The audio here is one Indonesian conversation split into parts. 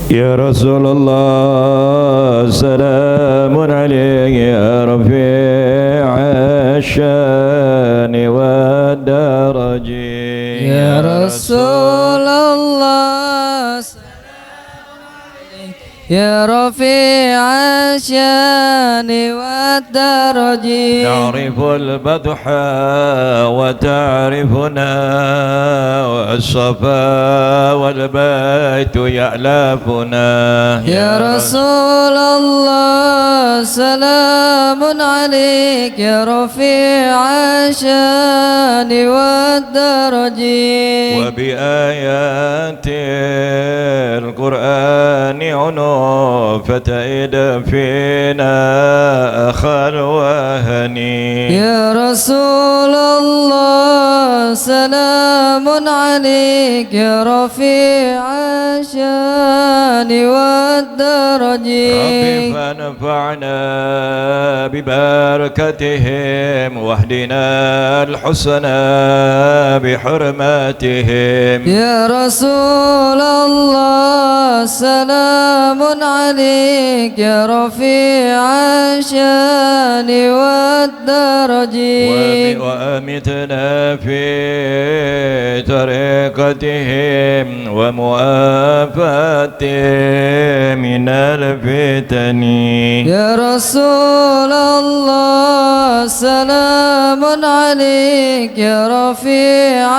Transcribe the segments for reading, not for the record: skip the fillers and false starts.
يا رسول الله سلام عليك يا رفيع الشان والدرج يا رسول الله سلام عليك يا رفيع الشان والدرج نعرف البدح وتعرفنا والصفا والبيت يألفنا يا رسول الله سلام عليك يا رفيع الشان والدرج وبآيات القرآن عنو فتئد فينا أخا الوهني يا رسول الله سلام عليك يا رفيع الشان والدرج ربي فانفعنا ببركتهم واهدنا الحسنى بحرماتهم يا رسول الله سلام عليك يا رفيع الشان والدرج وأمتنا في طريقتهم ومؤافاتهم من الفتن يا رسول الله سلام عليك يا رفيع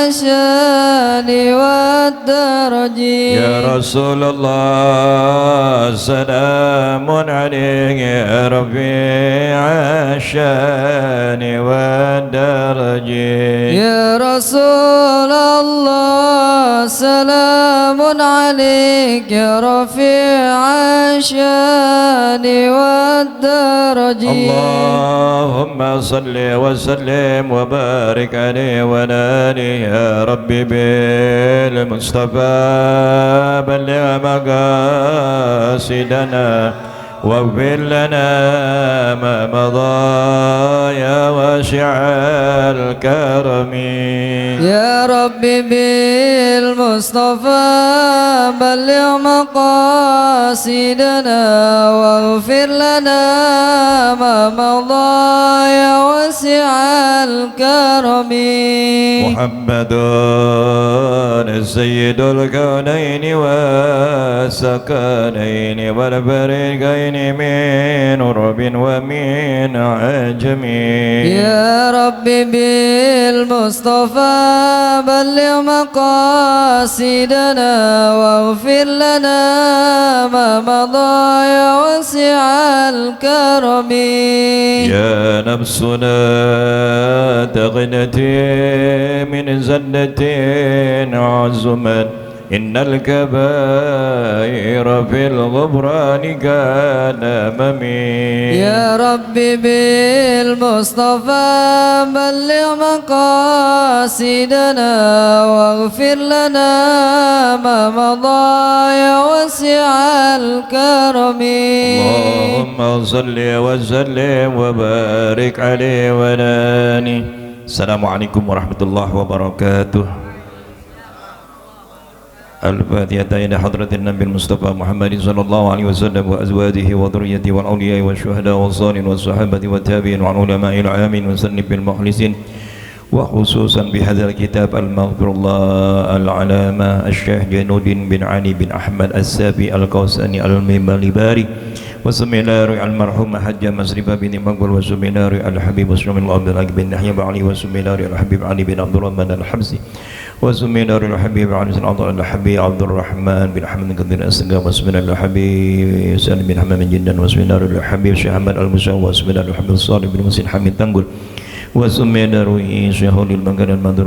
الشان والدرج يا رسول الله سلام عليك يا رفيع الشان والدرج يا رسول الله سلام عليك يا رفيع الشان والدرج اللهم صل وسلم وبارك عليه وعلى آله يا ربي بالمصطفى بلغ مقاصدنا واغفر لنا ما مضى يا واسع الكرم يا ربي بالمصطفى بلغ مقاصدنا واغفر لنا ما مضى يا واسع الكرم محمد سيد الكونين والثقلين والفريقين من عرب ومن عجم يا ربي بالمصطفى بلغ مقاصدنا واغفر لنا ما مضى يا واسع الكرم يا نفسنا تغنتي من زلة عزما إن الكبائر في الغفران كالأمم يا ربي بالمصطفى بلغ مقاصدنا واغفر لنا ما مضى يا واسع الكرم اللهم صل وسلم وبارك عليه وعلى آله. السلام عليكم ورحمة الله وبركاته. الفاتحة إلى حضرة النبي المصطفى محمد صلى الله عليه وسلم وأزواجه وذريته والأولياء والشهداء والصالحين والصحابة والتابعين والعلماء العامين وسلم بالمخلصين وخصوصا بهذا الكتاب المغفر الله العلامة الشيخ جنود بن علي بن أحمد السابي القوساني المباري وسمينار المرحوم حج مسرف بن مقبول وسمينار الحبيب وسلم الله بن يحيى بن علي وسمينار الحبيب علي بن عبد الرحمن الحبسي وسمينار الحبيب علي بن الحبيب عبد الرحمن بن حمد قدير السقام وسمينار الحبيب سالم بن حمام جدا وسمينار الحبيب شيخ أحمد المساوي وسمينار الحبيب الصالح بن مسلم حميد تنقل وسمينار شيخ المنكر المنظور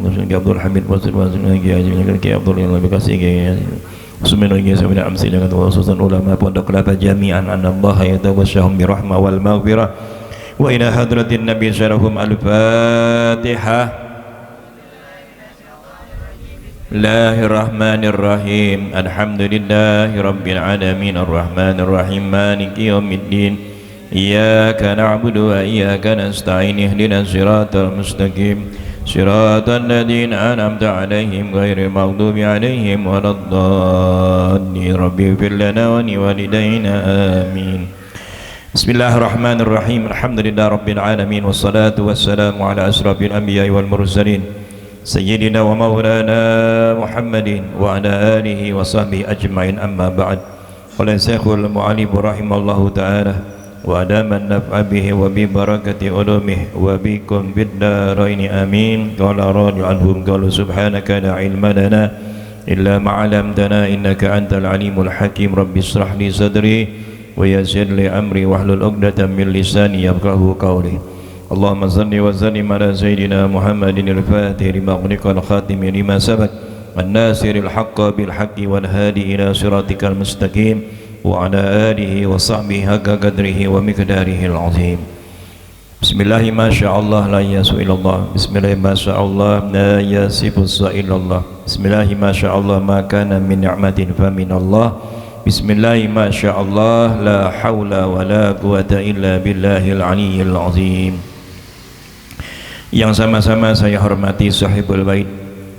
وسمينار عبد الحميد وسمينار عبد الله بكاسي Bismillahirrahmanirrahim. Samina amsi dengan khususan ulama pondok kelapa jami'an anna Allah yatawassahum birahmah wal maghfirah wa ila hadratin nabi syarahum al-fatihah. Bismillahirrahmanirrahim. Alhamdulillahi rabbil alamin arrahmanir rahim maliki yaumiddin iyyaka na'budu wa iyyaka nasta'in ihdinas siratal mustaqim صراط الذين أنعمت عليهم غير المغضوب عليهم ولا الضالين رب اغفر لنا ولوالدينا آمين بسم الله الرحمن الرحيم الحمد لله رب العالمين والصلاة والسلام على أشرف الأنبياء والمرسلين سيدنا ومولانا محمد وعلى آله وصحبه أجمعين أما بعد قال الشيخ المعلم رحمه الله تعالى وأدام النفع به وببركة علومه وبكم بالدارين آمين قال راجع عنهم قالوا سبحانك لا علم لنا إلا ما علمتنا إنك أنت العليم الحكيم رب اشرح لي صدري ويسر لي أمري واحلل عقدة من لساني يفقهوا قولي اللهم صل وسلم على سيدنا محمد الفاتح لما أغلق الخاتم لما سبق الناصر الحق بالحق والهادي إلى صراطك المستقيم وعلى آله وصحبه حق قدره ومقداره العظيم بسم الله ما شاء الله لا يسوء إلا الله بسم الله ما شاء الله لا يصف السوء إلا الله بسم الله ما شاء الله ما كان من نعمة فمن الله بسم الله ما شاء الله لا حول ولا قوة إلا بالله العلي العظيم. Yang sama-sama saya hormati sahibul bait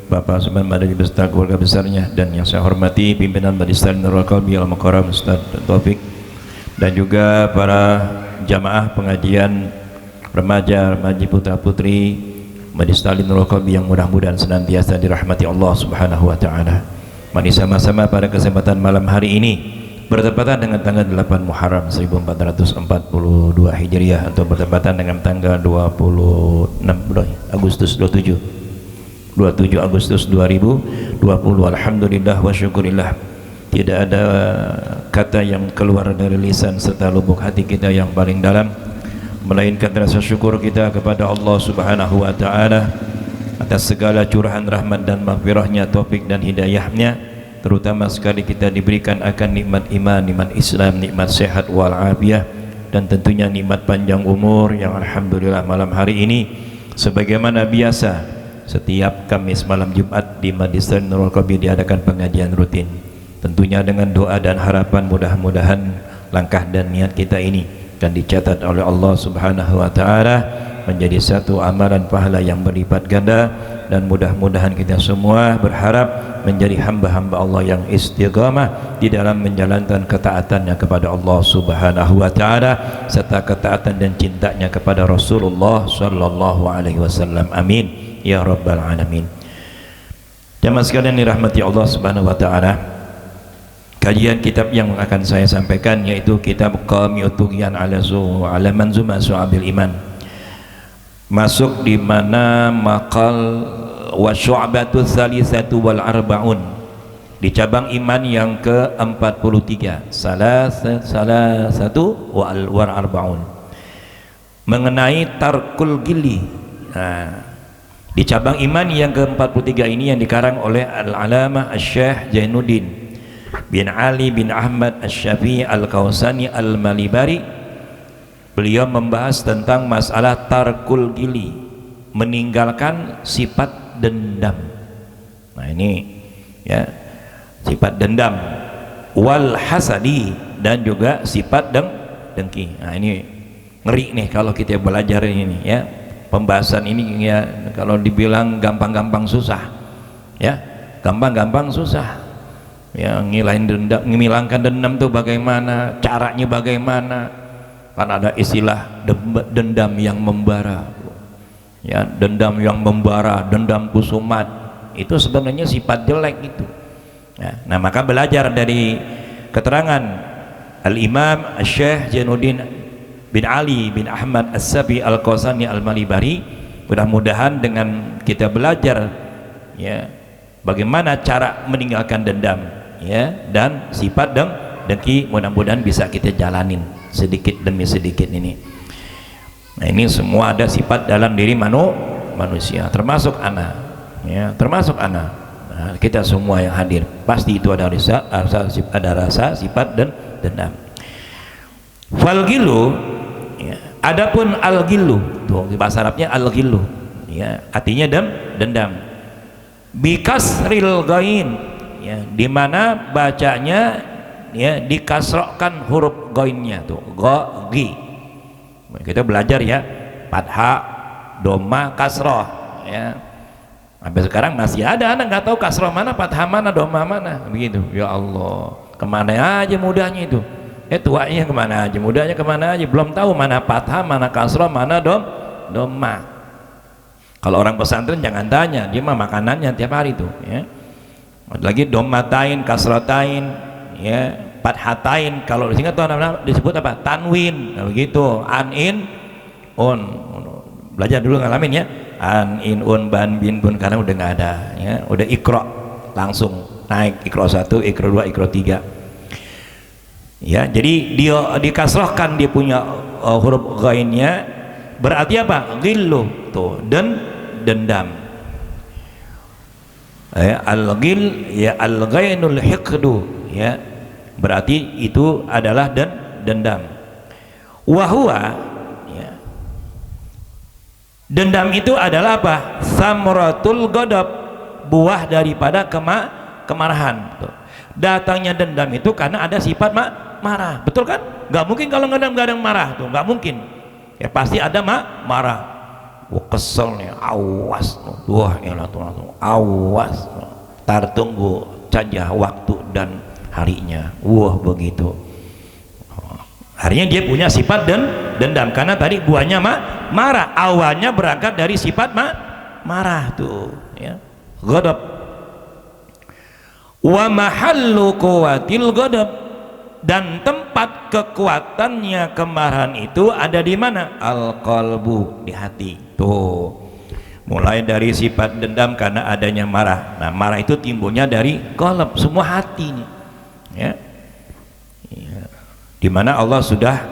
Bapak Subhan Madani beserta keluarga besarnya, dan yang saya hormati pimpinan Majelis Taklim Nurul Qalbi Al-Mukarram Ustaz Taufik, dan juga para jamaah pengajian remaja putra putri Majelis Taklim Nurul Qalbi yang mudah-mudahan senantiasa dirahmati Allah Subhanahu wa taala. Mari sama-sama pada kesempatan malam hari ini bertepatan dengan tanggal 8 Muharram 1442 Hijriah atau bertepatan dengan tanggal 26 Agustus 27 Agustus 2020. Alhamdulillah wa syukurillah, tidak ada kata yang keluar dari lisan serta lubuk hati kita yang paling dalam melainkan rasa syukur kita kepada Allah Subhanahu wa taala atas segala curahan rahmat dan maghfirahnya, taufik dan hidayahnya, terutama sekali kita diberikan akan nikmat iman, nikmat Islam, nikmat sehat walafiat, dan tentunya nikmat panjang umur yang alhamdulillah malam hari ini sebagaimana biasa setiap Kamis malam Jumat di Majelis Taklim Nurul Qalbi diadakan pengajian rutin, tentunya dengan doa dan harapan mudah-mudahan langkah dan niat kita ini akan dicatat oleh Allah Subhanahu wa taala menjadi satu amalan pahala yang berlipat ganda, dan mudah-mudahan kita semua berharap menjadi hamba-hamba Allah yang istiqamah di dalam menjalankan ketaatannya kepada Allah Subhanahu wa taala serta ketaatan dan cintanya kepada Rasulullah sallallahu alaihi wasallam. Amin ya rabbal alamin. Jamaah sekalian dirahmati Allah Subhanahu wa taala, kajian kitab yang akan saya sampaikan yaitu kitab Qami'ut Tughyan ala Manzumah Syu'abil Iman, masuk di mana maqal wa syu'batu tsalisatu wal arbaun, di cabang iman yang ke-43, salah satu wal arbaun, mengenai tarkul gili. Nah, di cabang iman yang ke-43 ini yang dikarang oleh Al-Alamah Asy-Syaikh Zainuddin bin Ali bin Ahmad Asy-Syafi'i Al-Kausani Al-Malibari, beliau membahas tentang masalah tarkul gili, meninggalkan sifat dendam. Nah ini ya, sifat dendam, wal hasadi, dan juga sifat dengki. Nah ini ngeri nih kalau kita belajar ini ya, pembahasan ini ya, kalau dibilang gampang-gampang susah ya, gampang-gampang susah ya. Ngilangkan dendam tuh bagaimana, caranya bagaimana? Kan ada istilah dendam yang membara ya, dendam yang membara, dendam kusumat, itu sebenarnya sifat jelek itu ya. Nah maka belajar dari keterangan Al-Imam Asy-Syaikh Zainuddin bin Ali bin Ahmad As-Syafi'i Al-Kausani Al-Malibari, mudah-mudahan dengan kita belajar ya bagaimana cara meninggalkan dendam ya, dan sifat dengki, mudah-mudahan bisa kita jalanin sedikit demi sedikit ini. Nah ini semua ada sifat dalam diri manusia, termasuk anak ya, termasuk anak. Nah, kita semua yang hadir pasti itu ada rasa sifat dan dendam. Falgilu ya, adapun algilu tuh bahasa Arabnya algilu ya, artinya dendam. Bikasril ghain ya, dimana bacanya ya dikasrokkan huruf ghainnya tuh, ghi. Kita belajar ya, fathah, doma, kasroh ya. Sampai sekarang masih ada anak nggak tahu kasroh mana, fathah mana, dhamma mana, begitu. Ya Allah, kemana aja mudahnya itu? Tuanya kemana aja, mudahnya kemana aja, belum tahu mana fathah, mana kasroh, mana dhamma. Kalau orang pesantren jangan tanya, dia mah makanannya tiap hari tuh, ya. Lagi dhammatain, kasratain, ya, fathatain. Kalau di sini tuh disebut apa? Tanwin, nah, begitu. An, in, un. Belajar dulu ngalamin ya. An, in, un, ban, bin, bun, karena udah nggak ada, ya. Udah ikro, langsung naik ikro 1, ikro 2, ikro 3. Ya, jadi dia dikasrohkan, dia punya huruf ghainnya, berarti apa? Ghillu tuh, dendam. Al-ghil ya al-ghainul hiqdu, ya, berarti itu adalah dendam. Wahwa, ya, dendam itu adalah apa? Samratul ghadab, buah daripada kemarahan tuh. Datangnya dendam itu karena ada sifat marah, betul kan? Nggak mungkin kalau nggak ada marah tuh, nggak mungkin. Ya pasti ada marah. Wah, kesel nih, awas. Wah, elah tuh, awas. Tar tunggu saja waktu dan harinya. Wah, begitu. Harinya dia punya sifat dendam karena tadi buahnya marah. Awalnya berangkat dari sifat marah tuh, ya. Ghadab. Wa mahallu quwwatil ghadab, dan tempat kekuatannya kemarahan itu ada di mana? Al-qalbu, di hati. Tuh, mulai dari sifat dendam karena adanya marah. Nah, marah itu timbulnya dari qalb, semua hati nih, ya. Ya. Di mana Allah sudah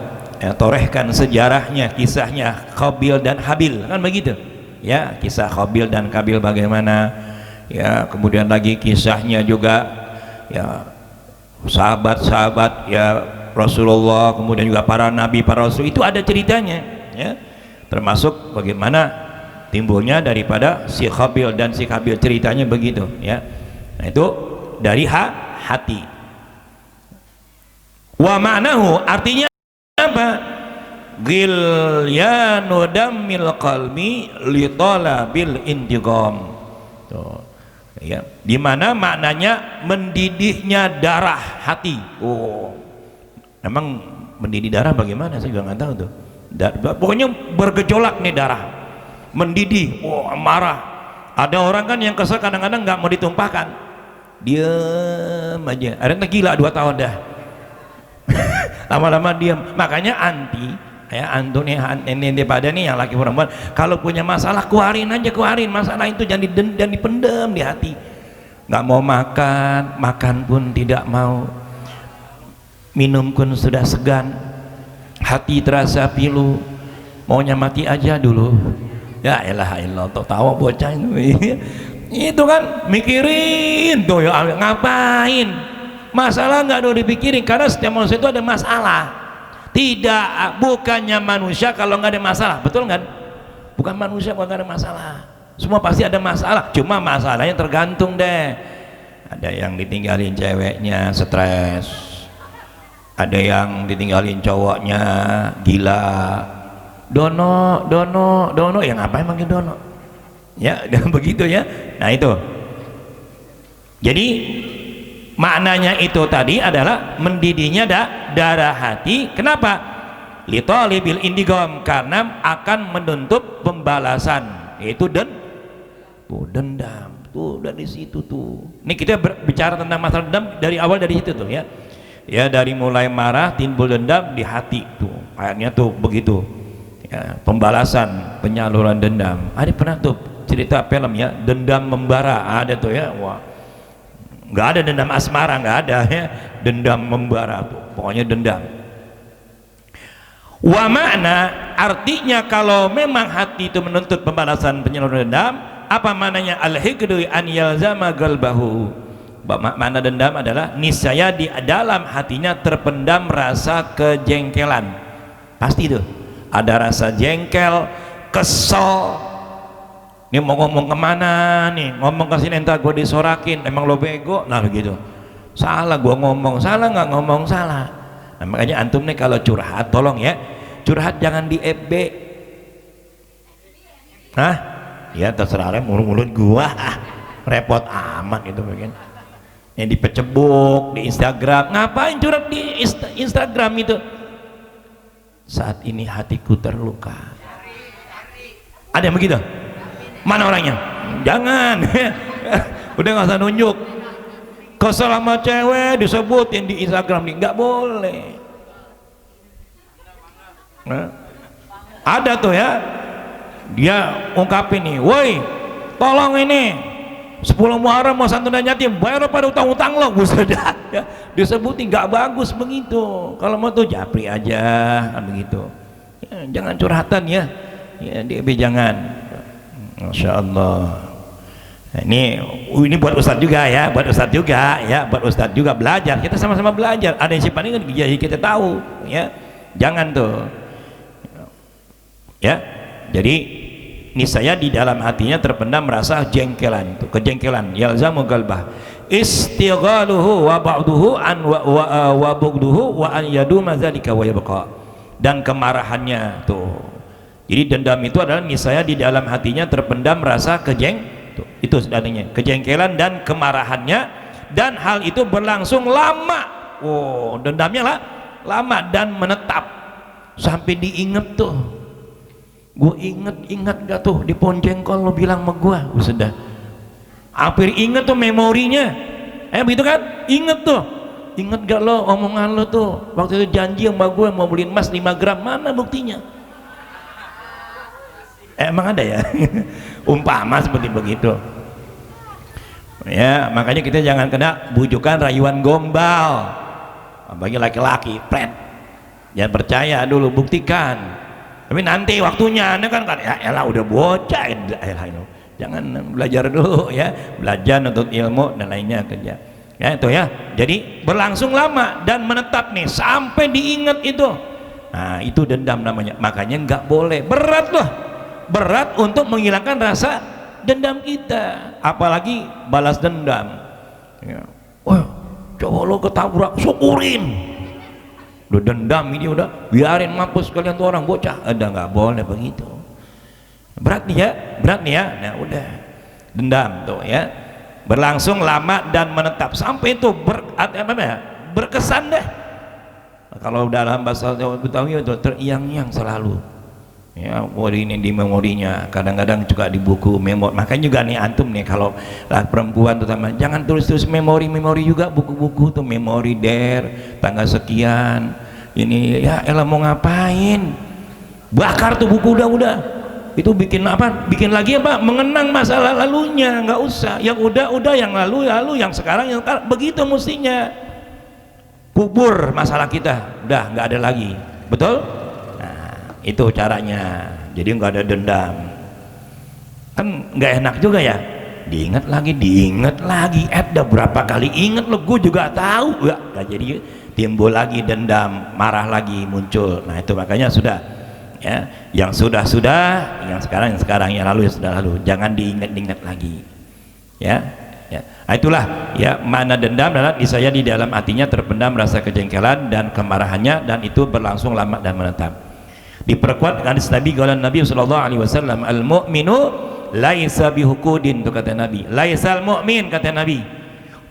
torehkan sejarahnya, kisahnya Qabil dan Habil, kan begitu, ya. Kisah Qabil dan Qabil bagaimana, ya. Kemudian lagi kisahnya juga, ya, sahabat-sahabat, ya, Rasulullah, kemudian juga para nabi, para rasul, itu ada ceritanya, ya. Termasuk bagaimana timbulnya daripada si Qabil dan si Habil, ceritanya begitu, ya. Nah, itu dari hati. Wa ma'nahu, artinya apa? Ghilyanu dammil qalbi li talabil intiqam. Tuh, ya, dimana maknanya mendidihnya darah hati. Oh, emang mendidih darah bagaimana? Saya juga nggak tahu tuh. Pokoknya bergejolak nih darah, mendidih. Oh, marah. Ada orang kan yang kesel kadang-kadang nggak mau ditumpahkan, diam aja. Ada yang gila 2 tahun dah. Lama-lama diam. Makanya ya, Antoni ini pada nih yang laki perempuan, kalau punya masalah keluarin aja, keluarin masalah itu, jangan dipendam di hati. Nggak mau makan pun tidak mau, minum pun sudah segan, hati terasa pilu, maunya mati aja dulu. Ya elah tuh tawa bocah itu. Itu kan mikirin tuh, ya ngapain? Masalah nggak ada dipikirin, karena setiap manusia itu ada masalah. Tidak, bukannya manusia kalau nggak ada masalah, betul nggak? Bukan manusia kalau nggak ada masalah, semua pasti ada masalah. Cuma masalahnya tergantung deh. Ada yang ditinggalin ceweknya stres, ada yang ditinggalin cowoknya gila, dono, yang ngapain manggil dono? Ya, begitu ya. Nah itu. Jadi maknanya itu tadi adalah mendidihnya darah hati. Kenapa? Li talibil intiqam, karena akan menuntut pembalasan, yaitu dendam. Tuh dari situ tuh. Ini kita bicara tentang masalah dendam dari awal, dari situ tuh, ya. Ya, dari mulai marah timbul dendam di hati tuh. Ayatnya tuh begitu. Ya, pembalasan, penyaluran dendam. Ada pernah tuh cerita film, ya, dendam membara, ada tuh, ya. Wah, nggak ada dendam asmara, nggak ada, ya, dendam membara tuh, pokoknya dendam. Wa makna, artinya kalau memang hati itu menuntut pembalasan, penyaluran dendam, apa maknanya? Al-hikdu an yalzama galbahu. Makna dendam adalah niscaya di dalam hatinya terpendam rasa kejengkelan. Pasti tuh ada rasa jengkel, kesel. Ini mau ngomong kemana nih, ngomong ke sini entar gue disorakin, emang lo bego, nah begitu. Salah gue ngomong, salah nggak ngomong salah. Nah, makanya antum nih kalau curhat, tolong ya, curhat jangan di FB. Hah? Ya terserah mulut gua repot amat itu bagian yang dipecebuk di Instagram. Ngapain curhat di Instagram itu? Saat ini hatiku terluka. Ada yang begitu? Mana orangnya? Jangan. Udah nggak usah nunjuk. Kesel sama cewek disebutin di Instagram nih, nggak boleh. Nah, ada tuh ya, dia ungkapin nih, woi tolong ini 10 Muharram mau santunan yatim, bayar pada utang-utang lo. Buset ya, disebutin nggak bagus begitu. Kalau mau tuh japri aja kan begitu ya, jangan curhatan ya, ya DB jangan. Masya Allah. Nah, ini buat Ustadz juga ya, buat Ustadz juga ya, buat Ustadz juga belajar. Kita sama-sama belajar. Ada yang sifatnya kan jadi kita tahu ya, jangan tuh ya. Jadi niscaya di dalam hatinya terpendam rasa jengkelan, itu kejengkelan. Yalzamu qalbah istighaluhu wa ba'duhu an wa bugduhu wa an yaduma dzalika wa yabqa. Dan kemarahannya tuh. Jadi dendam itu adalah niscaya di dalam hatinya terpendam rasa itu sebenarnya kejengkelan dan kemarahannya, dan hal itu berlangsung lama. Oh, dendamnya lah lama dan menetap sampai diinget tuh. Gue inget gak tuh di pohon jengkol lo bilang sama gue, sudah hampir inget tuh memorinya. Begitu kan, inget tuh, inget gak lo omongan lo tuh waktu itu janji sama gue mau beliin emas 5 gram, mana buktinya? Emang ada ya? Umpama seperti begitu ya. Makanya kita jangan kena bujukan rayuan gombal bagi laki-laki, pret. Jangan percaya dulu, buktikan. Tapi nanti waktunya anda kan ya elah udah bocah jangan belajar dulu ya, belajar untuk ilmu dan lainnya kerja ya itu ya. Jadi berlangsung lama dan menetap nih sampai diingat itu. Nah itu dendam namanya. Makanya nggak boleh, berat loh, berat untuk menghilangkan rasa dendam kita, apalagi balas dendam ya. Wah cowok lo ketabrak, syukurin. Udah dendam ini, udah biarin mampus kalian tuh orang bocah. Ada nggak boleh begitu. Berat nih ya, berat nih ya. Nah udah dendam tuh ya, berlangsung lama dan menetap sampai itu berkesan deh. Kalau dalam bahasa Betawi itu teriang-iang selalu ya, ini di memorinya, kadang-kadang juga di buku memori. Makanya juga nih antum nih kalau perempuan terutama jangan tulis-tulis memori juga, buku-buku tuh memori tanggal sekian ini ya. Elah mau ngapain, bakar tuh buku, udah itu bikin apa, bikin lagi apa, mengenang masa lalunya. Nggak usah, yang udah yang lalu, yang sekarang begitu mestinya. Kubur masalah kita, udah nggak ada lagi, betul. Itu caranya. Jadi nggak ada dendam kan, nggak enak juga ya, diingat lagi ada berapa kali inget lo, gue juga tahu ya, nggak jadi timbul lagi dendam, marah lagi muncul. Nah itu makanya sudah ya, yang sudah yang sekarang, yang lalu ya sudah lalu, jangan diingat lagi ya. Nah, itulah ya mana dendam adalah niscaya di dalam hatinya terpendam rasa kejengkelan dan kemarahannya, dan itu berlangsung lama dan menetap. Diperkuat hadis Nabi, qala Nabi sallallahu alaihi wasallam, al mu'minu laisa bihukudin, itu kata Nabi. Laisal mu'min, kata Nabi,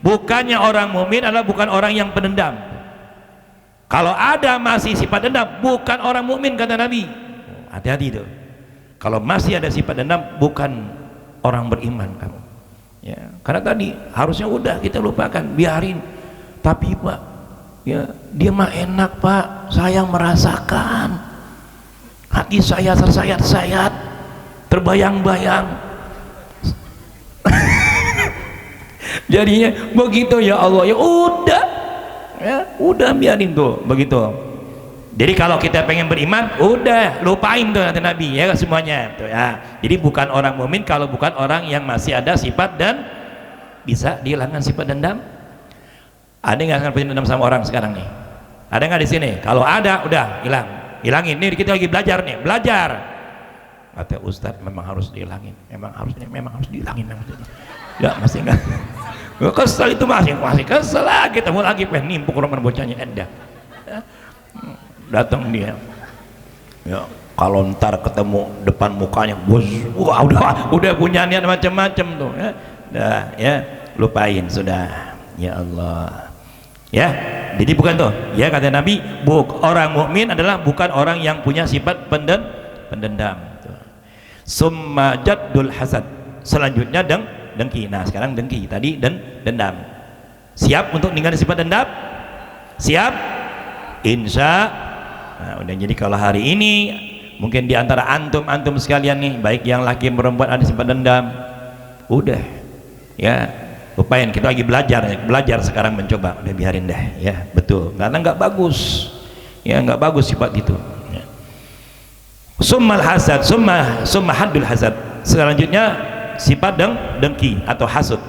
bukannya orang mukmin adalah bukan orang yang pendendam. Kalau ada masih sifat dendam, bukan orang mukmin, kata Nabi. Hati-hati itu. Kalau masih ada sifat dendam, bukan orang beriman kamu. Ya, karena tadi harusnya udah kita lupakan, biarin. Tapi Pak, ya dia mah enak Pak, saya merasakan. Hati saya tersayat-sayat, terbayang-bayang. Jadinya begitu ya Allah, ya udah biarin tuh begitu. Jadi kalau kita pengen beriman, udah lupain tuh nanti Nabi ya semuanya tuh ya. Jadi bukan orang mukmin kalau bukan orang yang masih ada sifat dan bisa dihilangkan sifat dendam. Ada nggak yang dendam sama orang sekarang nih? Ada nggak di sini? Kalau ada, udah hilangin. Nih kita lagi belajar nih, belajar. Kata Ustadz memang harus dihilangin, memang harus dihilangin. Ya masih enggak. Kesel itu masih kesel lagi, ketemu lagi pengen nimpuk roman bocahnya Enda. Datang dia Ya, kalau ntar ketemu depan mukanya bos, wah udah punya niat macam-macam tuh ya. Dah ya, lupain sudah. Ya Allah. Ya, jadi bukan tuh. Ya kata Nabi, orang mukmin adalah bukan orang yang punya sifat pendendam. Summa jaddul hasad. Selanjutnya dengki. Nah, sekarang dengki. Tadi dendam. Siap untuk ninggalin sifat dendam? Siap? Insya. Nah, udah, jadi kalau hari ini mungkin di antara antum sekalian nih, baik yang laki perempuan ada sifat dendam, udah ya lupain, kita lagi belajar sekarang, mencoba, udah biarin deh ya, betul, karena nggak bagus ya, nggak bagus sifat itu ya. Summal hasad, summa haddul hasad. Selanjutnya sifat dengki atau hasud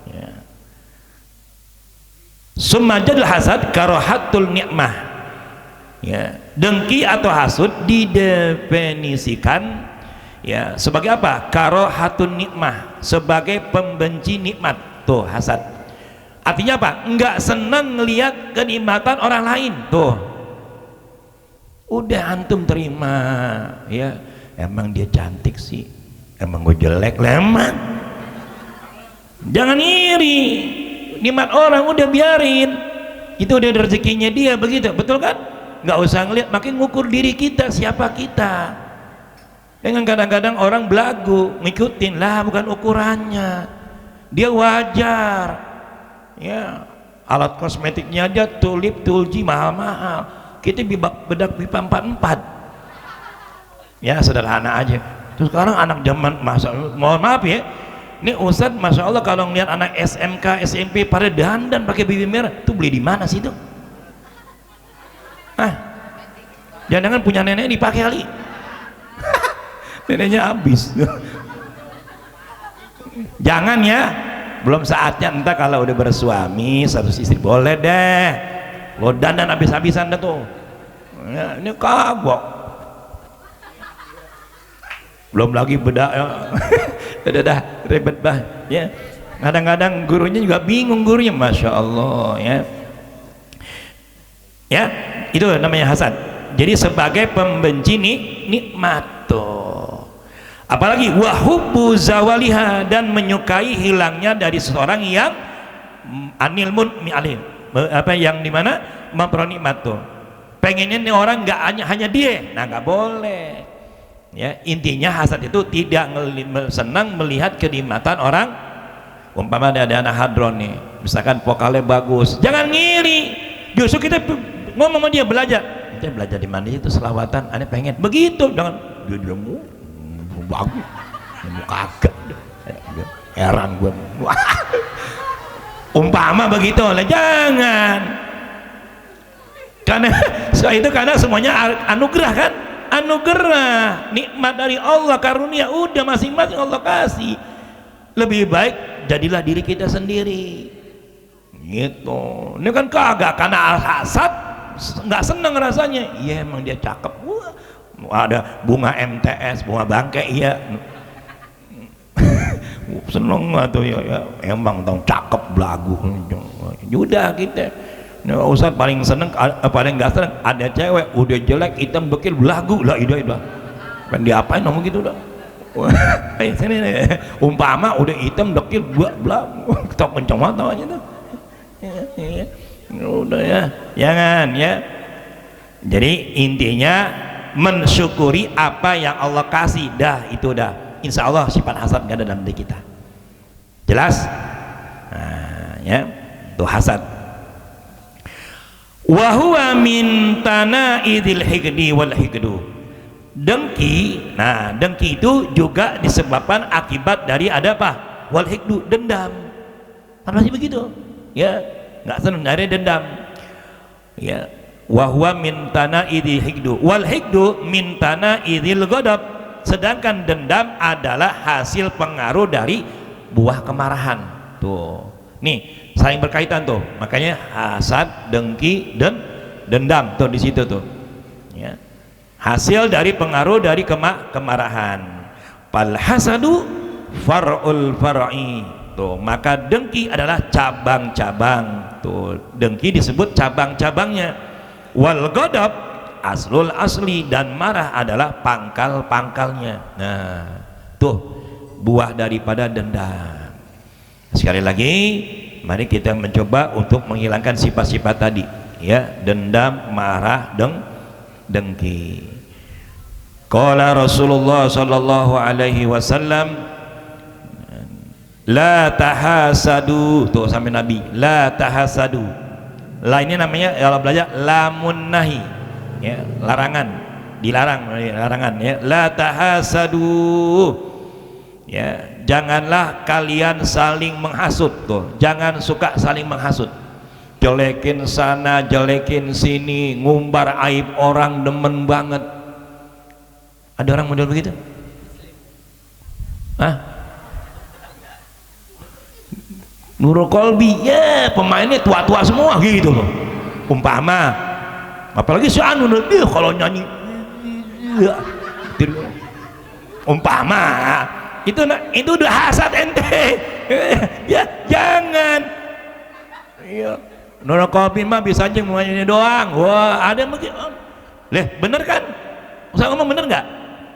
ya. Summa jadul hasad karahatul ni'mah ya. Dengki atau hasud didefinisikan ya sebagai apa? Karahatun nikmah, sebagai pembenci nikmat. Tuh hasad artinya apa? Enggak senang ngelihat kenikmatan orang lain. Tuh udah antum terima ya, emang dia cantik sih, emang gue jelek, lemah, jangan iri nikmat orang, udah biarin, itu udah rezekinya dia, begitu, betul kan? Nggak usah ngeliat, makin ngukur diri kita, siapa kita. Dengan kadang-kadang orang belagu ngikutin, lah bukan ukurannya, dia wajar ya, alat kosmetiknya aja tulip tulji mahal-mahal, kita bedak pipa 44 ya, sederhana aja. Terus sekarang anak zaman, mohon maaf ya, ini Ustadz Masya Allah kalau ngeliat anak SMK SMP pada dandan pakai bibi merah, tuh beli di mana sih itu? Jangan-jangan punya nenek dipakai kali. Neneknya habis. Jangan ya, belum saatnya. Entah kalau udah bersuami, satu istri boleh deh, lo dandan habis-habisan dah tuh ya, ini kagok, belum lagi bedak ya. Udah ribet bah ya. Kadang-kadang gurunya juga bingung, gurunya Masya Allah ya. Ya, itu namanya hasad. Jadi sebagai pembenci nikmat tuh. Apalagi wahubbu zawaliha, dan menyukai hilangnya dari seseorang yang anil alim, apa yang dimana memperoleh nikmat tuh. Pengennya nih orang nggak hanya dia, nah nggak boleh. Ya, intinya hasad itu tidak senang melihat kenikmatan orang. Umpama ada anak hadron nih, misalkan vokalnya bagus, jangan ngiri, justru kita ngomong sama dia, belajar, kita belajar di mana itu selawatan, aneh pengen begitu, jangan dia bagus, kagak, heran gue. Umpama begitu lah, jangan, karena itu karena semuanya anugerah kan, anugerah nikmat dari Allah, karunia, udah masing-masing Allah kasih. Lebih baik jadilah diri kita sendiri gitu. Ini kan kagak, karena hasad nggak seneng rasanya. Iya emang dia cakep, wah ada bunga MTS, bunga bangke, iya seneng atau ya, emang tau cakep belagu. Udah kita Ustaz paling seneng, paling nggak seneng ada cewek udah jelek hitam bekil belagu lah, itu kan diapain ngomong gitu dah. Sini umpama udah hitam dekil belagu, kita kenceng banget aja tuh. Udah ya, jangan ya. Jadi intinya mensyukuri apa yang Allah kasih, dah itu dah. Insya Allah sifat hasad gak ada dalam diri kita. Jelas? Nah, ya, itu hasad. Wa huwa min tanaidil hikdi wal hikdu. Dengki, nah dengki itu juga disebabkan akibat dari ada apa? Wal hikdu, dendam. Kan masih begitu, ya, nggak senang dari dendam. Ya, wa huwa min tanaidil hikdu wal hikdu min tanaidil ghadab. Sedangkan dendam adalah hasil pengaruh dari buah kemarahan. Tuh, nih saling berkaitan tuh, makanya hasad, dengki, dan dendam tuh di situ tuh. Ya, hasil dari pengaruh dari kemarahan. Fal hasadu far'ul far'i. Tuh, maka dengki adalah cabang-cabang. Tuh, dengki disebut cabang-cabangnya. Wal ghadab aslul asli, dan marah adalah pangkal-pangkalnya. Nah, tuh buah daripada dendam. Sekali lagi, mari kita mencoba untuk menghilangkan sifat-sifat tadi, ya, dendam, marah, dengki. Qala Rasulullah sallallahu alaihi wasallam, la tahasadu. Tuh sampai Nabi, la tahasadu. La ini namanya kalau belajar lamun nahi, ya, larangan, dilarang, larangan, ya. La tahasadu, ya, janganlah kalian saling menghasut. Tuh, jangan suka saling menghasut, jelekin sana, jelekin sini, ngumbar aib orang, demen banget. Ada orang model begitu? Hah? Nurul Kolbi, ya, pemainnya tua-tua semua gitu loh. Umpama, apalagi si Anu lebih kalau nyanyi, umpama itu udah hasad ente. Ya, jangan. Iya. Nurul Kolbi mah bisa aja nyanyi doang. Wah, ada begitu. Leh, bener kan? Saya ngomong bener nggak?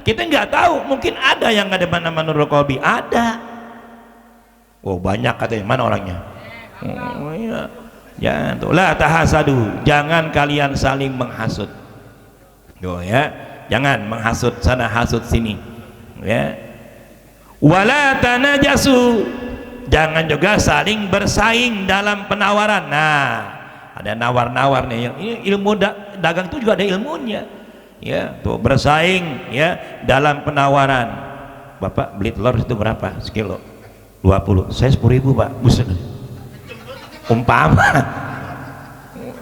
Kita nggak tahu, mungkin ada yang nggak ada nama Nurul Kolbi, ada. Oh, banyak katanya, mana orangnya? Oh iya, jangan tuh. La tahasadu, jangan kalian saling menghasut. Oh ya, jangan menghasut sana, hasut sini. Ya. Wala tanajasu, jangan juga saling bersaing dalam penawaran. Nah, ada nawar-nawar nih. Yang ini ilmu dagang itu juga ada ilmunya. Ya, tuh bersaing, ya, dalam penawaran. Bapak beli telur itu berapa sekilo? 20. Saya 10.000 Pak. Buset. Umpama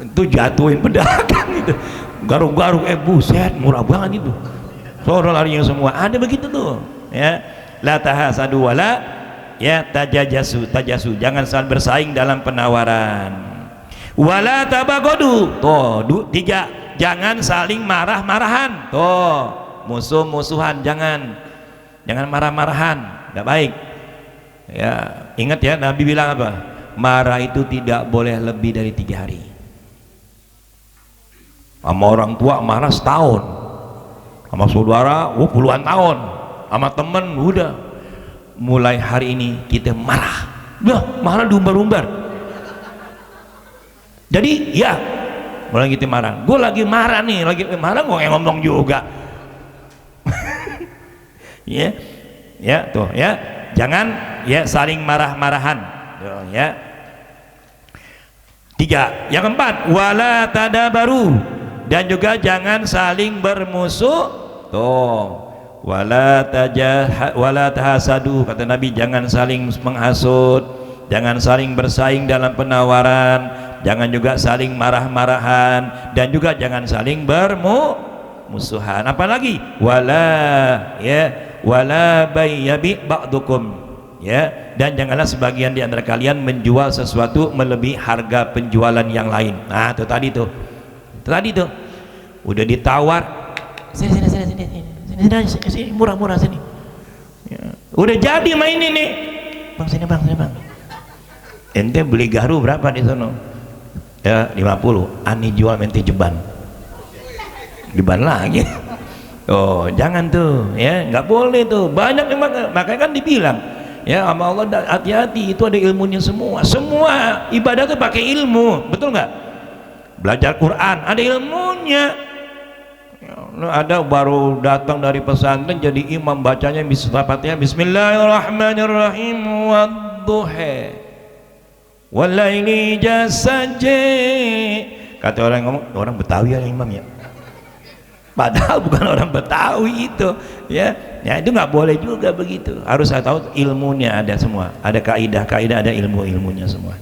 itu jatuhin pedagang itu, garuk-garuk, buset, murah banget itu. Soalnya larinya semua. Ada begitu tuh, ya. La tahasadu wala, ya, tajajasu, jangan saling bersaing dalam penawaran. Wala tabagodu. Tuh, 3, jangan saling marah-marahan. Tuh, musuh-musuhan, jangan marah-marahan, tidak baik. Ya, ingat ya, Nabi bilang apa? Marah itu tidak boleh lebih dari 3 hari. Sama orang tua marah setahun, sama saudara puluhan tahun, sama temen udah. Mulai hari ini kita marah, marah diumbar-umbar. Jadi ya, mulai kita marah. Gue lagi marah nih, gue ngomong juga. Ya, ya, tuh, ya, jangan, ya, saling marah-marahan. Tuh, ya. 3, yang keempat, wala tadabaru, dan juga jangan saling bermusuh. Tuh, wala tahasadu, kata Nabi, jangan saling menghasut, jangan saling bersaing dalam penawaran, jangan juga saling marah-marahan, dan juga jangan saling bermusuhan. Apalagi wala bayyabi ba'dukum, ya, dan janganlah sebagian di antara kalian menjual sesuatu melebihi harga penjualan yang lain. Nah, itu tadi tuh udah ditawar, sini, murah sini, ya. Udah jadi main ini, bang, sini bang, ente beli garu berapa di sono? Ya, 50. Ani jual menti jeban lagi. Oh, jangan tuh, ya, nggak boleh tuh. Banyak yang makanya kan dibilang, ya, sama Allah, hati-hati, itu ada ilmunya semua ibadah tuh pakai ilmu, betul nggak? Belajar Quran ada ilmunya. Ada baru datang dari pesantren jadi imam, bacanya Fatihah Bismillahirrahmanirrahim, wadduha walaili jasaje. Kata orang ngomong, orang Betawi ya imam ya, padahal bukan orang Betawi itu, ya, itu nggak boleh juga begitu. Harus saya tahu ilmunya, ada semua, ada kaidah, ada ilmunya semua.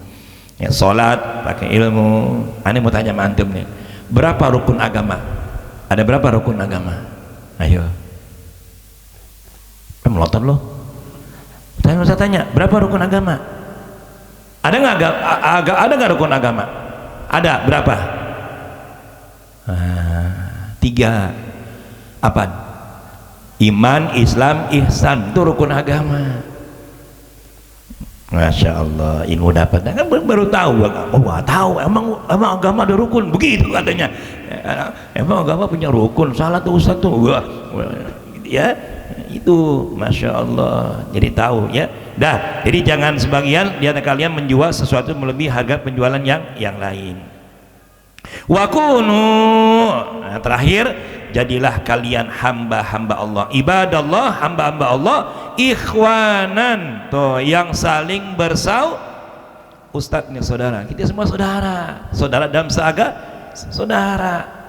Ya, sholat pakai ilmu. Ani mau tanya sama antum nih, berapa rukun agama? Ada berapa rukun agama? Ayo, melotot loh. Saya tanya, berapa rukun agama? Ada nggak rukun agama? Ada berapa? 3. Apa? Iman, Islam, ihsan, itu rukun agama. Masya Allah, ilmu dapat. Kan baru tahu, tahu emang agama ada rukun begitu katanya. Emang agama punya rukun, salah tuh Ustaz tuh. Wah, ya itu Masya Allah. Jadi tahu ya. Dah, jadi jangan sebagian di antara kalian menjual sesuatu melebihi harga penjualan yang lain. Wa kunu, nah, terakhir, jadilah kalian hamba-hamba Allah, ibadallah, hamba-hamba Allah, ikhwanan, tuh yang saling Ustadz nih saudara, kita semua saudara dalam saudara.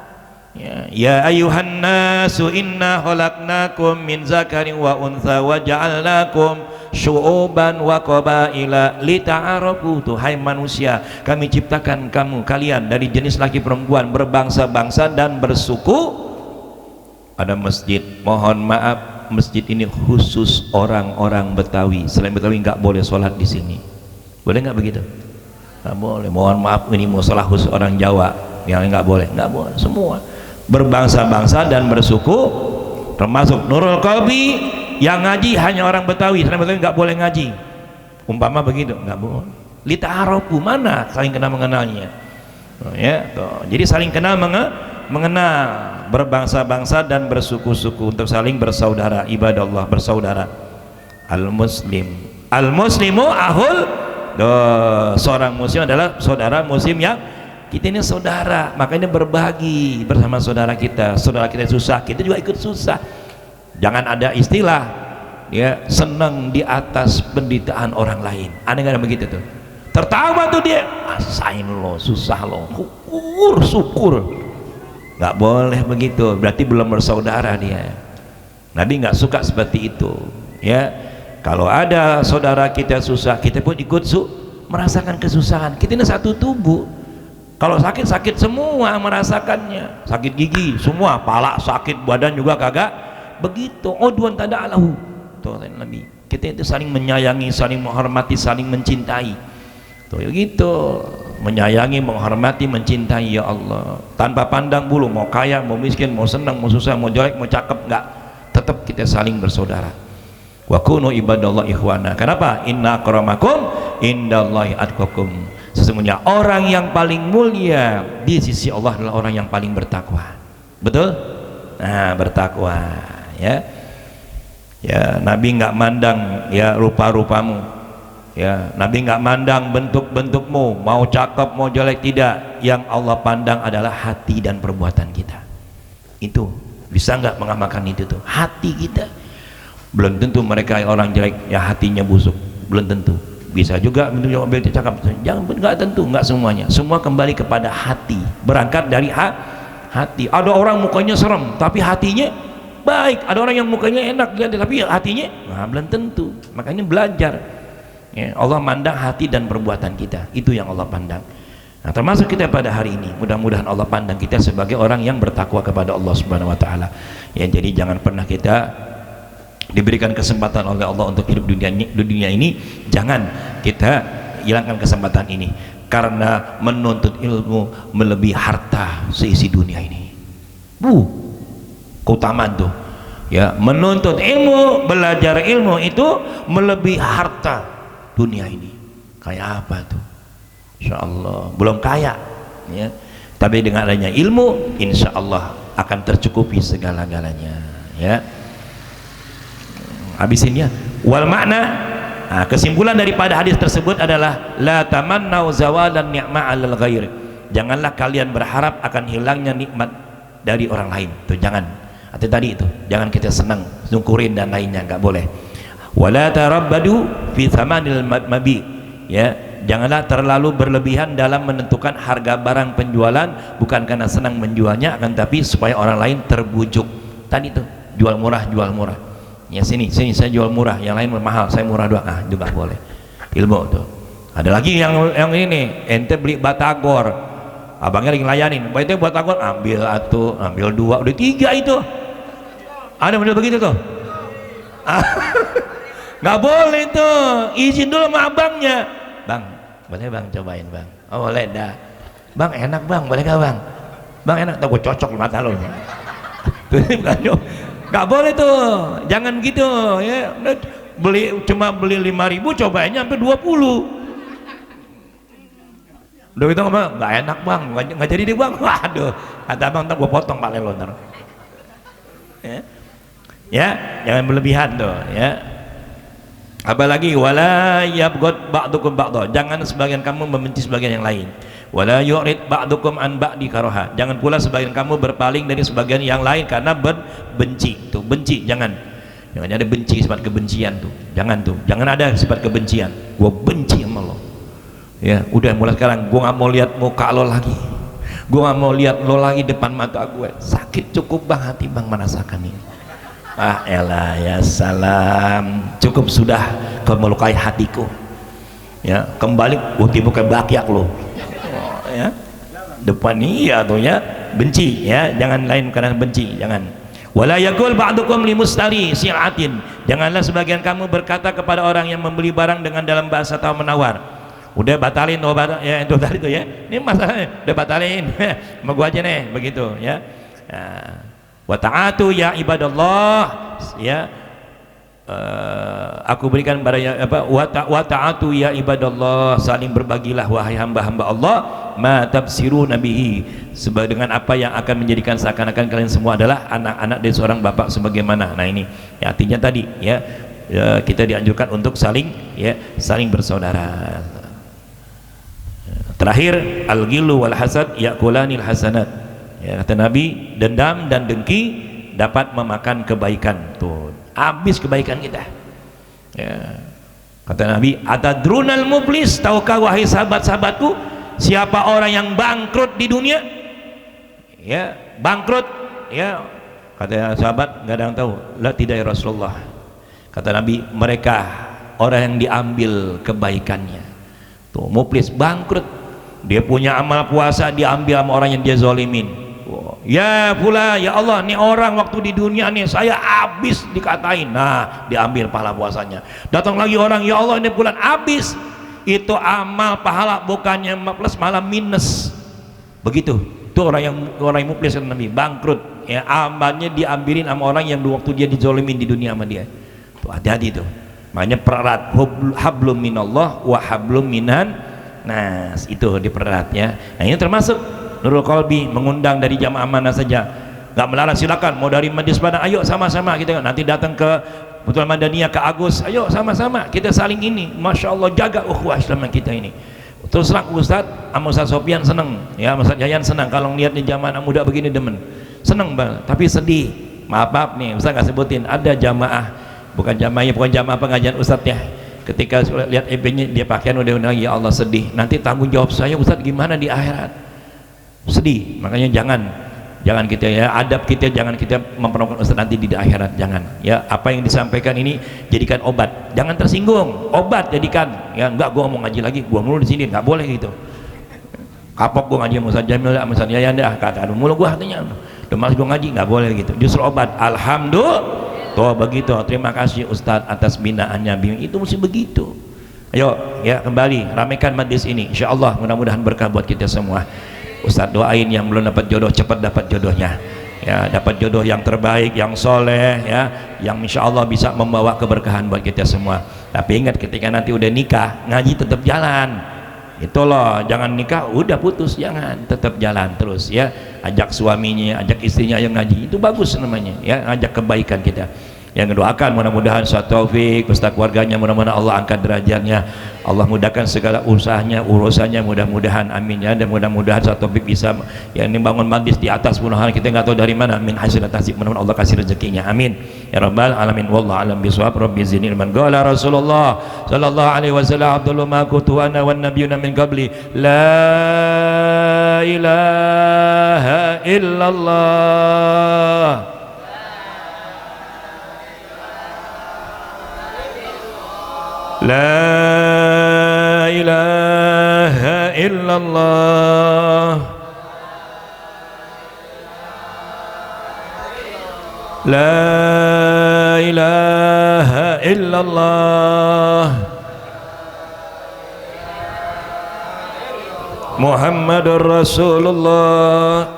Ya ayuhan nasu inna khalaqnakum min zakarin wa untha wa ja'alnakum syu'uban wa qabaila lita'arafu. Hai manusia, kami ciptakan kalian dari jenis laki perempuan, berbangsa-bangsa dan bersuku. Ada masjid, mohon maaf, masjid ini khusus orang-orang Betawi. Selain Betawi nggak boleh sholat di sini. Boleh nggak begitu? Nggak boleh. Mohon maaf, ini musola khusus orang Jawa. Yang nggak boleh semua. Berbangsa-bangsa dan bersuku, termasuk Nurul Qalbi, yang ngaji hanya orang Betawi. Selain Betawi nggak boleh ngaji. Umpama begitu, nggak boleh. Lita'arafu, mana saling kenal mengenalnya? Ya, tuh. Jadi saling kenal mengenal, berbangsa-bangsa dan bersuku-suku untuk saling bersaudara, ibadallah, bersaudara. Al-muslimu ahul, seorang muslim adalah saudara muslim yang kita ini saudara, makanya berbagi bersama saudara kita susah, kita juga ikut susah. Jangan ada istilah ya senang di atas penderitaan orang lain. Aneh nggak ada begitu tuh? Tertawa tuh dia, asain lo, susah lo, syukur. Nggak boleh begitu, berarti belum bersaudara dia. Nabi nggak suka seperti itu ya. Kalau ada saudara kita susah, kita pun ikut merasakan kesusahan. Kita ini satu tubuh. Kalau sakit semua merasakannya, sakit gigi semua, pala sakit, badan juga kagak begitu. Udwan tada'alahu, tuh Nabi. Kita itu saling menyayangi, saling menghormati, saling mencintai. Tuh gitu, menyayangi, menghormati, mencintai ya Allah. Tanpa pandang bulu, mau kaya, mau miskin, mau senang, mau susah, mau jelek, mau cakep, enggak. Tetap kita saling bersaudara. Wa kunu ibadallah ikhwana. Kenapa? Inna akramakum indallahi atqakum. Sesungguhnya orang yang paling mulia di sisi Allah adalah orang yang paling bertakwa. Betul? Nah, bertakwa ya. Ya, Nabi nggak mandang ya rupa-rupamu. Ya, Nabi nggak mandang bentuk-bentukmu, mau cakep mau jelek, tidak. Yang Allah pandang adalah hati dan perbuatan kita. Itu bisa nggak mengamalkan itu tuh? Hati kita. Belum tentu mereka orang jelek ya hatinya busuk, belum tentu. Bisa juga menunjuk cakap, jangan, nggak tentu, nggak semuanya. Semua kembali kepada hati, berangkat dari hati. Ada orang mukanya serem tapi hatinya baik, ada orang yang mukanya enak tapi hatinya belum tentu. Makanya belajar ya, Allah mandang hati dan perbuatan kita, itu yang Allah pandang. Nah, termasuk kita pada hari ini, mudah-mudahan Allah pandang kita sebagai orang yang bertakwa kepada Allah Subhanahu wa taala. Ya, jadi jangan pernah kita diberikan kesempatan oleh Allah untuk hidup dunia ini, jangan kita hilangkan kesempatan ini karena menuntut ilmu melebihi harta seisi dunia ini. Keutamaan tuh ya, menuntut ilmu, belajar ilmu itu melebihi harta dunia ini. Kayak apa tuh? Insya Allah belum kaya ya, tapi dengan adanya ilmu insya Allah akan tercukupi segala-galanya ya. Habisin ya. Wal makna, nah, kesimpulan daripada hadis tersebut adalah la tamannau zawalan ni'ma 'alal ghair. Janganlah kalian berharap akan hilangnya nikmat dari orang lain. Tuh jangan. Atau tadi itu, jangan kita senang, syukurin dan lainnya, enggak boleh. Wala tarabbadu fi thamanil mabi. Ya, janganlah terlalu berlebihan dalam menentukan harga barang penjualan, bukan karena senang menjualnya akan tapi supaya orang lain terbujuk. Tadi itu, jual murah. Ya sini saya jual murah, yang lain mahal, saya murah doang. Ah, juga boleh. Ilmu tuh. Ada lagi yang ini, ente beli batagor, abangnya lagi ngelayanin, ente batagor, ambil atuh, ambil 2, udah 3 itu. Ada model begitu tuh? Nggak boleh tuh, izin dulu sama abangnya. Bang, boleh bang cobain bang? Oh boleh dah. Bang enak bang, boleh gak bang? Bang enak, tuh gue cocok mata lo. Nggak boleh tuh, jangan gitu ya. cuma beli 5.000 cobainnya sampai 20. Udah itu nggak enak bang, nggak jadi deh bang. Waduh, kata abang ntar gue potong Pak Lelo ntar. Ya, jangan berlebihan tuh ya. Apalagi wala yabghad ba'dukum ba'dha, jangan sebagian kamu membenci sebagian yang lain. Wala yu'rid ba'dukum an ba'di karaha, jangan pula sebagian kamu berpaling dari sebagian yang lain karena benci. Tuh benci, jangan ada benci, sifat kebencian tuh jangan ada sifat kebencian. Gue benci sama lo ya, udah mulai sekarang gue nggak mau lihat muka lo lagi, gue nggak mau lihat lo lagi depan mata gue. Sakit cukup bang, hati bang merasakan ini. Ah elah ya salam, cukup sudah kau melukai hatiku ya, kembali tiba ke bakyak lo ya depan iya tuh ya, benci ya, jangan lain karena benci, jangan. Wala yaqul ba'dukum limustari si'atin, janganlah sebagian kamu berkata kepada orang yang membeli barang dengan dalam bahasa tawar menawar. Udah batalin ya itu tadi tuh ya, ini masalahnya udah batalin sama gua aja nih begitu ya. Wa ta'atu ya ibadallah ya, aku berikan pada wa ta'atu ya ibadallah, saling berbagilah wahai hamba-hamba Allah, ma tabsiruna bihi, dengan apa yang akan menjadikan seakan-akan kalian semua adalah anak-anak dari seorang bapak sebagaimana. Nah ini ya, artinya tadi ya, kita dianjurkan untuk saling bersaudara. Terakhir, al-ghillu wal hasad ya'kulanil hasanat ya, kata Nabi, dendam dan dengki dapat memakan kebaikan. Tuh habis kebaikan kita ya. Kata Nabi, atadrunal muflis, tahukah wahai sahabat-sahabatku siapa orang yang bangkrut di dunia ya, bangkrut ya. Kata sahabat, nggak ada yang tahu. La tidak ya Rasulullah. Kata Nabi, mereka orang yang diambil kebaikannya. Tuh muflis bangkrut, dia punya amal puasa diambil sama orang yang dia zolimin. Ya pula, ya Allah, nih orang waktu di dunia nih saya habis dikatain, nah diambil pahala puasanya. Datang lagi orang, ya Allah ini bulan habis, itu amal pahala bukannya plus malah minus. Begitu itu orang yang muflis kan Nabi, bangkrut ya, amalnya diambilin sama orang yang waktu dia dizolimin di dunia sama dia. Tuh hati-hati tuh, makanya pererat hablum minallah wa hablum minan nas, itu dipererat ya. Nah ini termasuk Nurul Qalbi, mengundang dari jamaah mana saja, nggak melarang, silakan mau dari Majlis Padang, ayo sama-sama kita nanti datang ke Betul Madaniyah ke Agus, ayo sama-sama kita saling ini, Masya Allah, jaga ukhuwah Islam kita ini. Terus terang Ustaz, Ustaz Sofian seneng ya, Ustaz Yayan senang kalau ngeliat nih jamaah muda begini, demen, seneng banget, tapi sedih. Maaf nih Ustaz nggak sebutin, ada jamaah bukan jamaah pengajian Ustaz ya, ketika lihat EP-nya dia pakaian udah ya Allah sedih, nanti tanggung jawab saya Ustaz gimana di akhirat, sedih. Makanya jangan kita ya, adab kita jangan kita memperlakukan Ustaz nanti di akhirat, jangan ya. Apa yang disampaikan ini jadikan obat, jangan tersinggung, obat jadikan ya. Enggak, gua mau ngaji lagi, gua mulu di sini, nggak boleh gitu. Kapok gua ngaji sama Ustaz Jamil, sama Ustaz Yayan dah, kata mulu gua artinya udah mas gua ngaji, nggak boleh gitu, justru obat. Alhamdulillah tuh begitu, terima kasih Ustaz atas binaannya, itu mesti begitu. Ayo ya, kembali ramaikan majlis ini, insyaallah mudah-mudahan berkah buat kita semua. Ustaz doain yang belum dapat jodoh cepat dapat jodohnya ya, dapat jodoh yang terbaik, yang soleh ya, yang insyaallah bisa membawa keberkahan buat kita semua. Tapi ingat, ketika nanti udah nikah, ngaji tetap jalan itu loh, jangan nikah udah putus, jangan, tetap jalan terus ya, ajak suaminya, ajak istrinya yang ngaji, itu bagus namanya ya, ajak kebaikan kita. Yang mendoakan mudah-mudahan suatu taufik beserta keluarganya, mudah-mudahan Allah angkat derajatnya, Allah mudahkan segala urusannya mudah-mudahan, amin ya. Dan mudah-mudahan suatu taufik bisa yang ini bangun majlis di atas, mudah-mudahan kita nggak tahu dari mana, min hasil tasik, mudah-mudahan Allah kasih rezekinya, amin ya rabbal alamin. Wallahu alam bisawab. Rabbi zidni ilman. Qala Rasulullah sallallahu alaihi wasallam, abdullu ma kuntu ana wan nabiyyuna min qabli, la ilaha illallah. La ilaha illallah. La ilaha illallah. Muhammadur Rasulullah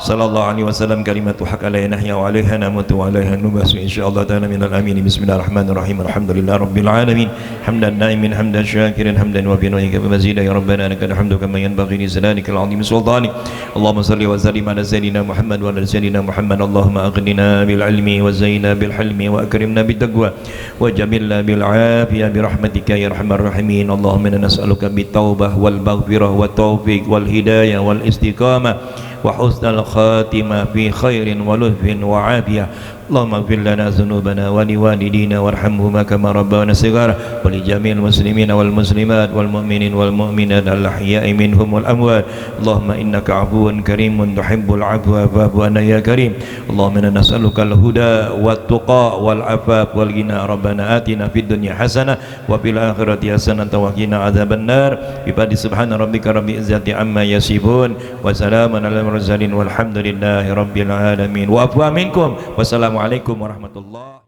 sallallahu alaihi wasallam kalimatu haq alaina nahya wa alaiha namutu wa alaiha nubasu insyaallah ta'ala minal amin. Bismillahirrahmanirrahim. Alhamdulillah rabbil alamin hamdan naimin hamdan syakirin hamdan wa binuika mazida ya rabbana lakal hamdu kama yanbaghi li zalalikal azim sultani. Allahumma salli wa sallim ala sayyidina Muhammad wa ala sayyidina Muhammad. Allahumma aghnina bil ilmi wa zayyina bil hilmi wa akrimna bit taqwa wa jamilna bil afiyah bi rahmatika ya arhamar rahimin. Allahumma inna nas'aluka bit taubah wal maghfirah wat taufiq wal hidayah wal istiqamah wa husnal khatimah fi khairin wa lutfin wa afiyah. Allahumma ighfir lana dhunubana wa liwalidina warhamhuma kama rabbana shighara wa li jami'il muslimina wal muslimat wal mu'minin wal mu'minat al ahya'i minhum wal amwat. Allahumma innaka afuwun karimun tuhibbul afwa fa'fu anna ya karim. Allahumma inna nas'aluka al huda wat tuqa wal afaf wal ghina. Rabbana atina fid dunya hasanah wa fil akhirati hasanah wa qina adzaban nar. Bi subhana rabbika rabbil izzati amma yasifun wa salamun alal mursalin walhamdulillahi rabbil alamin. Wa afu minkum. Wassalamualaikum warahmatullahi